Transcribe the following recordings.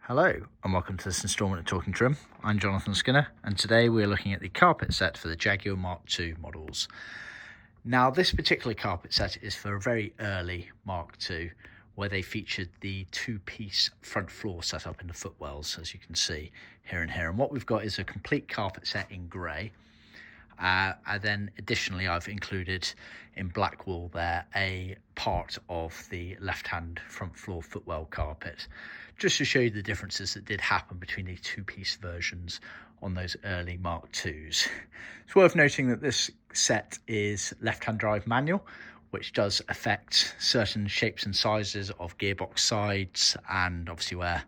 Hello and welcome to this instalment of Talkin Trim. I'm Jonathon Skinner and today we're looking at the carpet set for the Jaguar MK2 models. Now this particular carpet set is for a very early Mark II where they featured the two-piece front floor set up in the footwells, as you can see here and here. And what we've got is a complete carpet set in grey. And then additionally I've included in black wool there a part of the left-hand front floor footwell carpet, just to show you the differences that did happen between the two-piece versions on those early Mark IIs. It's worth noting that this set is left-hand drive manual, which does affect certain shapes and sizes of gearbox sides, and obviously where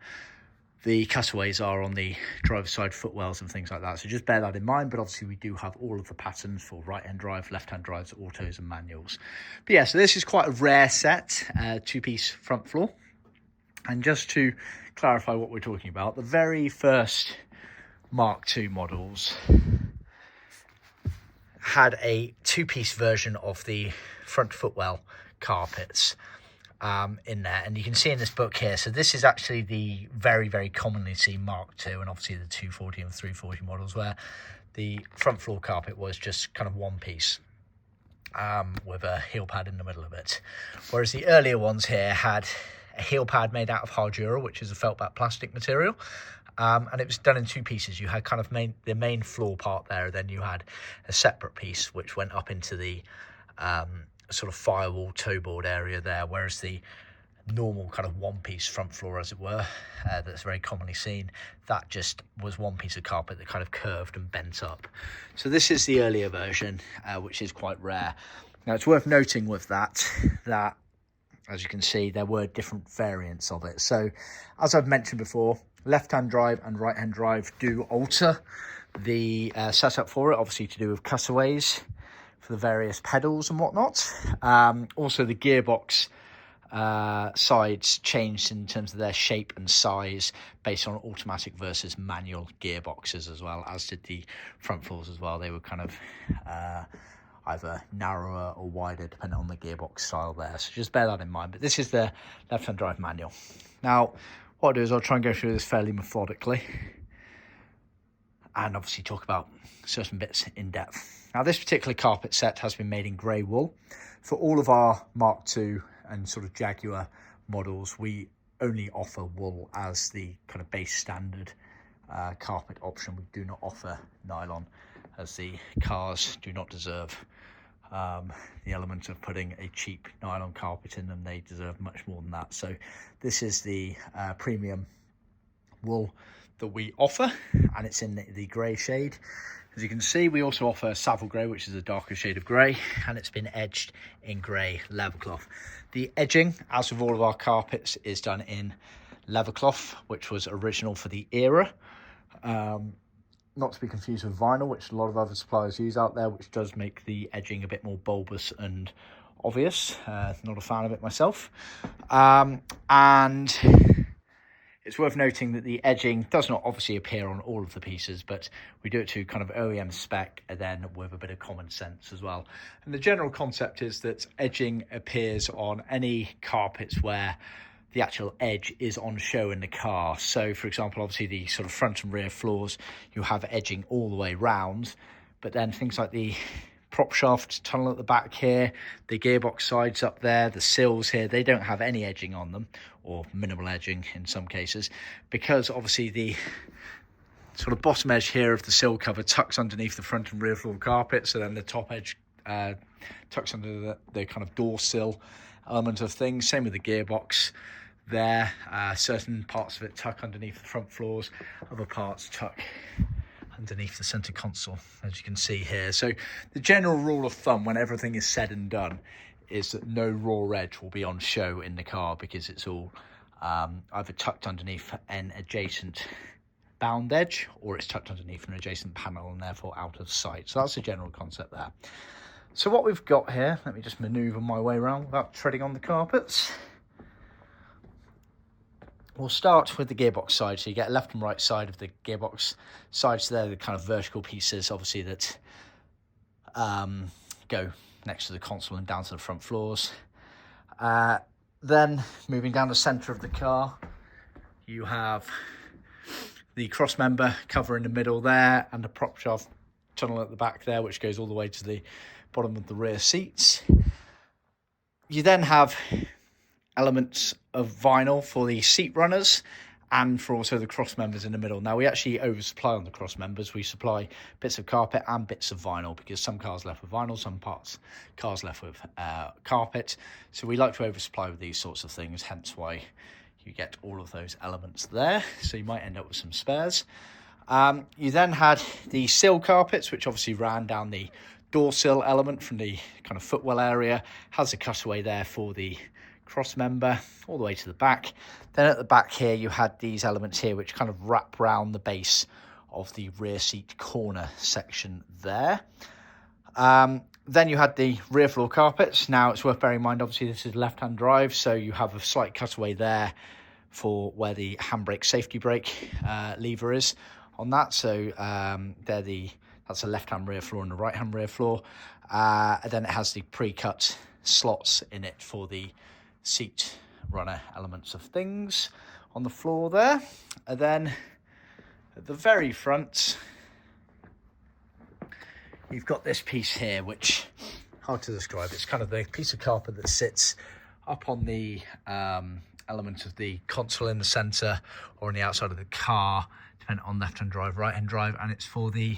the cutaways are on the driver's side footwells and things like that. So just bear that in mind. But obviously we do have all of the patterns for right-hand drive, left-hand drives, autos and manuals. But yeah, so this is quite a rare set, two-piece front floor. And just to clarify what we're talking about, the very first Mark II models had a two-piece version of the front footwell carpets in there, and you can see in this book here, so this is actually the very commonly seen Mark II, and obviously the 240 and 340 models, where the front floor carpet was just kind of one piece with a heel pad in the middle of it, whereas the earlier ones here had a heel pad made out of Hardura, which is a felt back plastic material, and it was done in two pieces. You had kind of the main floor part there, then you had a separate piece which went up into the sort of firewall toe board area there, whereas the normal kind of one piece front floor, as it were, that's very commonly seen, that just was one piece of carpet that kind of curved and bent up. So this is the earlier version, which is quite rare. Now it's worth noting with that as you can see there were different variants of it. So as I've mentioned before, left-hand drive and right-hand drive do alter the setup for it, obviously to do with cutaways for the various pedals and whatnot. Also the gearbox sides changed in terms of their shape and size based on automatic versus manual gearboxes, as well as did the front floors as well. They were kind of either narrower or wider depending on the gearbox style there, so just bear that in mind. But this is the left-hand drive manual. Now what I'll do is I'll try and go through this fairly methodically and obviously talk about certain bits in depth. Now this particular carpet set has been made in grey wool. For all of our Mark II and sort of Jaguar models, we only offer wool as the kind of base standard carpet option. We do not offer nylon, as the cars do not deserve the element of putting a cheap nylon carpet in them. They deserve much more than that. So this is the premium wool that we offer, and it's in the grey shade. As you can see, we also offer Savile Grey, which is a darker shade of grey, and it's been edged in grey leather cloth. The edging, as with all of our carpets, is done in leather cloth, which was original for the era. Not to be confused with vinyl, which a lot of other suppliers use out there, which does make the edging a bit more bulbous and obvious. Not a fan of it myself. And it's worth noting that the edging does not obviously appear on all of the pieces, but we do it to kind of OEM spec and then with a bit of common sense as well. And the general concept is that edging appears on any carpets where the actual edge is on show in the car. So for example, obviously the sort of front and rear floors, you have edging all the way round, but then things like the prop shaft tunnel at the back here, the gearbox sides up there, the sills here, they don't have any edging on them, or minimal edging in some cases, because obviously the sort of bottom edge here of the sill cover tucks underneath the front and rear floor carpet, so then the top edge tucks under the kind of door sill element of things. Same with the gearbox there. Certain parts of it tuck underneath the front floors, other parts tuck underneath the center console, as you can see here. So the general rule of thumb when everything is said and done is that no raw edge will be on show in the car, because it's all either tucked underneath an adjacent bound edge, or it's tucked underneath an adjacent panel and therefore out of sight. So that's the general concept there. So what we've got here, let me just maneuver my way around without treading on the carpets. We'll start with the gearbox side. So you get left and right side of the gearbox sides. So they're the kind of vertical pieces, obviously, that go next to the console and down to the front floors. Then moving down the centre of the car, You have the cross member cover in the middle there, and the prop shaft tunnel at the back there, which goes all the way to the bottom of the rear seats. You then have elements of vinyl for the seat runners and for also the cross members in the middle. Now, we actually oversupply on the cross members. We supply bits of carpet and bits of vinyl, because some cars left with vinyl, some cars left with carpet. So we like to oversupply with these sorts of things, hence why you get all of those elements there. So you might end up with some spares. You then had the sill carpets, which obviously ran down the door sill element from the kind of footwell area. Has a cutaway there for the cross member all the way to the back. Then at the back here you had these elements here which kind of wrap round the base of the rear seat corner section there. Then you had the rear floor carpets. Now it's worth bearing in mind, obviously this is left-hand drive, so you have a slight cutaway there for where the handbrake safety brake lever is on that. So that's a left-hand rear floor and a right-hand rear floor. And then it has the pre-cut slots in it for the seat runner elements of things on the floor there. And then at the very front, you've got this piece here, which, hard to describe, it's kind of the piece of carpet that sits up on the element of the console in the centre or on the outside of the car, depending on left-hand drive, right-hand drive, and it's for the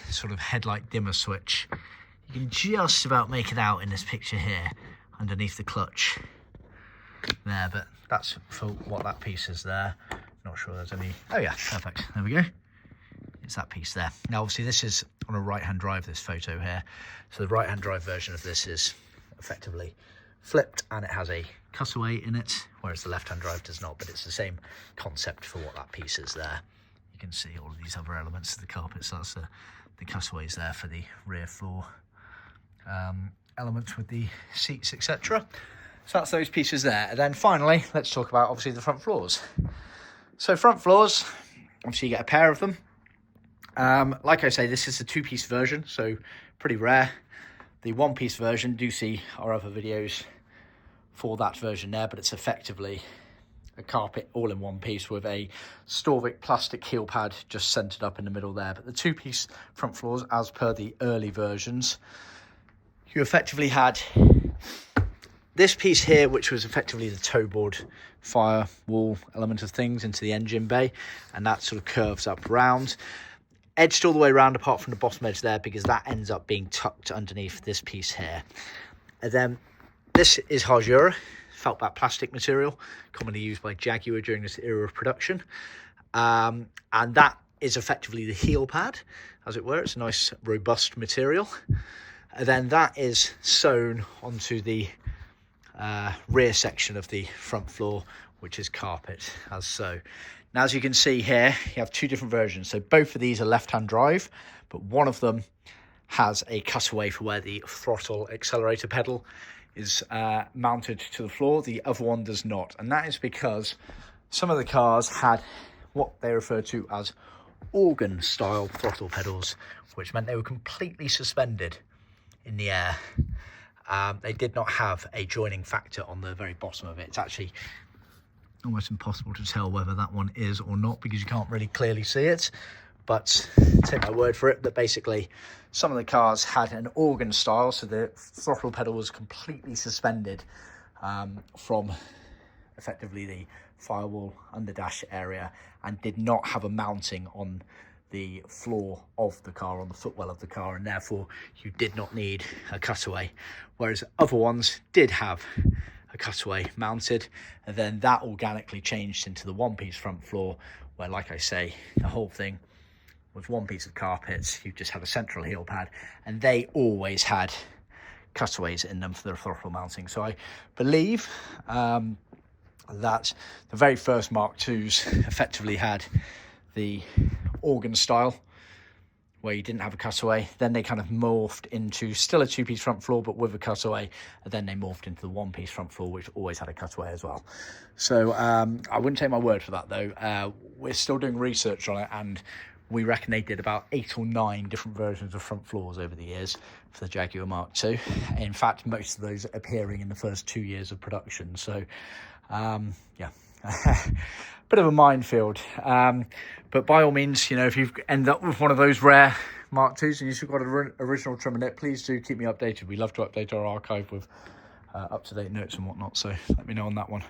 sort of headlight dimmer switch. You can just about make it out in this picture here underneath the clutch there, but that's for what that piece is there. Not sure there's any. Oh yeah, perfect, there we go. It's that piece there. Now obviously this is on a right-hand drive, this photo here, so the right-hand drive version of this is effectively flipped and it has a cutaway in it, whereas the left-hand drive does not, but it's the same concept for what that piece is there. You can see all of these other elements of the carpet, so that's the cutaways there for the rear floor elements with the seats, etc. So that's those pieces there. And then finally, let's talk about obviously the front floors. So front floors, obviously you get a pair of them. Like I say, this is a two-piece version, so pretty rare. The one-piece version, do see our other videos for that version there, but it's effectively a carpet all in one piece with a Storvik plastic heel pad just centered up in the middle there. But the two-piece front floors, as per the early versions, you effectively had this piece here, which was effectively the toe board firewall element of things into the engine bay, and that sort of curves up round, edged all the way around apart from the bottom edge there, because that ends up being tucked underneath this piece here. And then this is Hardura, felt back plastic material, commonly used by Jaguar during this era of production. And that is effectively the heel pad, as it were. It's a nice robust material. And then that is sewn onto the rear section of the front floor, which is carpet, as so. Now, as you can see here, you have two different versions. So both of these are left-hand drive, but one of them has a cutaway for where the throttle accelerator pedal is mounted to the floor. The other one does not. And that is because some of the cars had what they refer to as organ-style throttle pedals, which meant they were completely suspended in the air. They did not have a joining factor on the very bottom of it. It's actually almost impossible to tell whether that one is or not, because you can't really clearly see it. But take my word for it, that basically some of the cars had an organ style, so the throttle pedal was completely suspended from effectively the firewall underdash area, and did not have a mounting on the floor of the car, on the footwell of the car, and therefore you did not need a cutaway, whereas other ones did have a cutaway mounted. And then that organically changed into the one-piece front floor, where, like I say, the whole thing was one piece of carpet. You just had a central heel pad, and they always had cutaways in them for the throttle mounting. So I believe that the very first Mark IIs effectively had the organ style, where you didn't have a cutaway. Then they kind of morphed into still a two-piece front floor, but with a cutaway. And then they morphed into the one-piece front floor, which always had a cutaway as well. So I wouldn't take my word for that, though. We're still doing research on it, and we reckon they did about 8 or 9 different versions of front floors over the years for the Jaguar Mark II. In fact, most of those appearing in the first 2 years of production. So, yeah, Bit of a minefield. But by all means, you know, if you've ended up with one of those rare Mark IIs and you've still got an original trim in it, please do keep me updated. We love to update our archive with up-to-date notes and whatnot, so let me know on that one.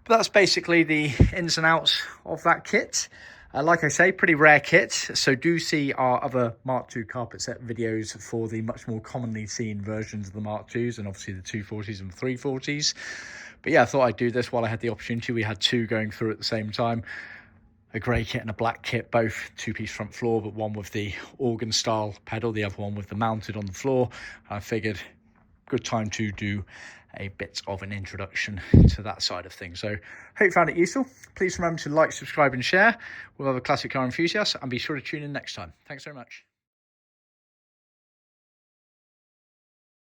But that's basically the ins and outs of that kit. Like I say, pretty rare kit, so do see our other Mark II carpet set videos for the much more commonly seen versions of the Mark IIs, and obviously the 240s and 340s. But yeah, I thought I'd do this while I had the opportunity. We had two going through at the same time. A grey kit and a black kit, both two-piece front floor, but one with the organ style pedal, the other one with the mounted on the floor. I figured good time to do a bit of an introduction to that side of things. So hope you found it useful. Please remember to like, subscribe and share with other classic car enthusiasts, and be sure to tune in next time. Thanks very much.